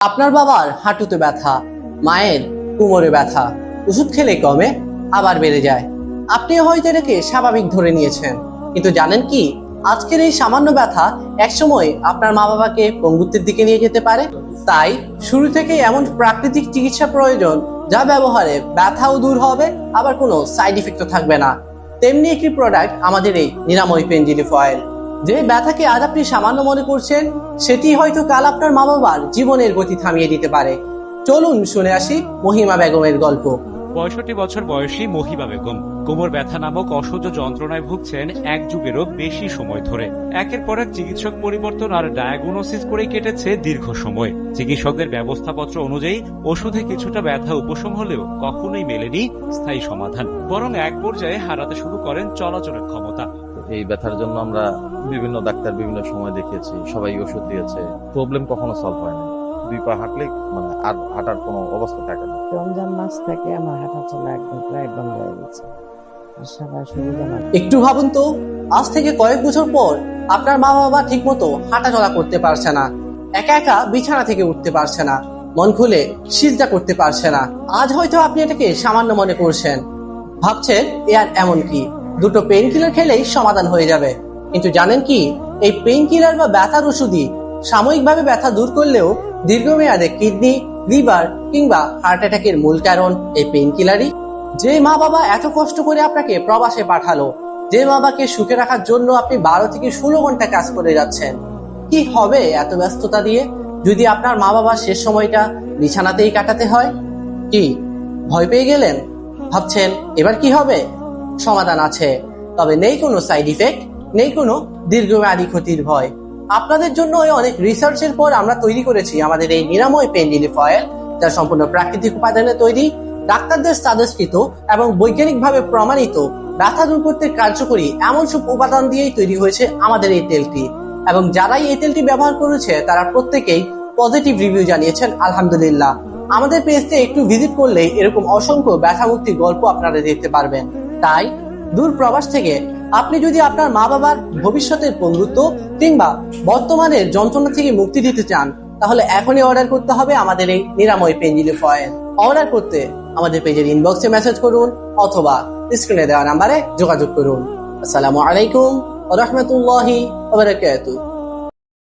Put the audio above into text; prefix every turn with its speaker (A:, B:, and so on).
A: আপনার বাবার হাঁটুতে ব্যথা, মায়ের কোমরে ব্যথা, ওষুধ খেলে কমে আবার বেড়ে যায়। আপনি হয়তো এটাকে স্বাভাবিক ধরে নিয়েছেন, কিন্তু জানেন কি, আজকের এই সামান্য ব্যথা একসময় আপনার মা বাবাকে পঙ্গুত্বের দিকে নিয়ে যেতে পারে। তাই শুরু থেকে এমন প্রাকৃতিক চিকিৎসা প্রয়োজন যা ব্যবহারে ব্যথাও দূর হবে, আবার কোনো সাইড ইফেক্টও থাকবে না। তেমনি একটি প্রোডাক্ট আমাদের এই নিরাময় পেইন রিলিফ অয়েল। যে ব্যথাকে আজ আপনি সামান্য মনে করছেন, সেটি হয়তো কাল আপনার মা বাবার জীবনের গতি থামিয়ে দিতে পারে। চলুন শুনে আসি মহিমা বেগমের গল্প।
B: ৬৫ বছর বয়সী মহিমা বেগম কোমর ব্যথা নামক অসহ্য যন্ত্রণায় ভুগছেন এক যুগেরও বেশি সময় ধরে। একের পর এক চিকিৎসক পরিবর্তন আর ডায়াগনোসিস করেই কেটেছে দীর্ঘ সময়। চিকিৎসকদের ব্যবস্থাপত্র অনুযায়ী ওষুধে কিছুটা ব্যথা উপশম হলেও কখনোই মেলেনি স্থায়ী সমাধান, বরং এক পর্যায়ে হারাতে শুরু করেন চলাচলের ক্ষমতা।
C: এই ব্যথার জন্য আমরা বিভিন্ন ডাক্তার বিভিন্ন সময় দেখিয়েছি, সবাই ওষুধ দিয়েছে, প্রবলেম কখনো সলভ হয়নি। 2 পা হাঁটলে আর হাঁটার কোনো অবস্থা থাকে না।
D: রমজান মাস থেকে আমার হাঁটা চলা একদম প্রায় বন্ধ হয়ে গেছে। সবার সুবিধা না।
A: একটু ভাবুন তো, আজ থেকে কয়েক বছর পর আপনার মা বাবা ঠিক মতো হাঁটা চলা করতে পারছে না, একা একা বিছানা থেকে উঠতে পারছে না, মন খুলে সিজদা করতে পারছে না। আজ হয়তো আপনি এটাকে সামান্য মনে করছেন, ভাবছেন এ আর এমন কি, দুটো পেইন কিলার খেলেই সমাধান হয়ে যাবে। কিন্তু জানেন কি, এই পেইন কিলার বা ব্যথার ওষুধই সাময়িকভাবে ব্যথা দূর করলেও দীর্ঘমেয়াদে কিডনি, লিভার কিংবা হার্ট অ্যাটাকের মূল কারণ এই পেইন কিলারই। যে মা বাবা এত কষ্ট করে আপনাকে প্রবাসে পাঠালো, যে মা বাবাকে সুখে রাখার জন্য আপনি 12 থেকে 16 ঘন্টা কাজ করে যাচ্ছেন, কি হবে এত ব্যস্ততা দিয়ে যদি আপনার মা বাবার শেষ সময়টা বিছানাতেই কাটাতে হয়? কি ভয় পেয়ে গেলেন? ভাবছেন এবার কি হবে? সমাধান আছে, তবে নেই কোনো সাইড ইফেক্ট, নেই কোনো দীর্ঘমেয়াদী ক্ষতির ভয়। আপনাদের জন্য অনেক রিসার্চের পর আমরা তৈরি করেছি আমাদের এই নিরাময় পেইন রিলিফ অয়েল, যা সম্পূর্ণ প্রাকৃতিক উপাদানে তৈরি, ডাক্তারদের সাজেস্টকৃত এবং বৈজ্ঞানিকভাবে প্রমাণিত ব্যথা দূর করতে কার্যকরী এমন সব উপাদান দিয়েই তৈরি হয়েছে আমাদের এই তেলটি। এবং যারাই এই তেলটি ব্যবহার করেছে তারা প্রত্যেকেই পজিটিভ রিভিউ জানিয়েছেন, আলহামদুলিল্লাহ। আমাদের পেজে একটু ভিজিট করলেই এরকম অসংখ্য ব্যথা মুক্তির গল্প আপনারা দেখতে পারবেন। তাই দূর প্রবাস থেকে আপনি যদি আপনার মা বাবার ভবিষ্যতের বন্ধুত্ব কিংবা বর্তমানের যন্ত্রণা থেকে মুক্তি দিতে চান, তাহলে এখনই অর্ডার করতে হবে আমাদের এই নিরাময় পেইন রিলিফ অয়েল। অর্ডার করতে আমাদের পেজের ইনবক্সে মেসেজ করুন অথবা স্ক্রিনে দেওয়া নাম্বারে যোগাযোগ করুন। আসসালামু আলাইকুম ওয়া রাহমাতুল্লাহি ওয়া বারাকাতুহু।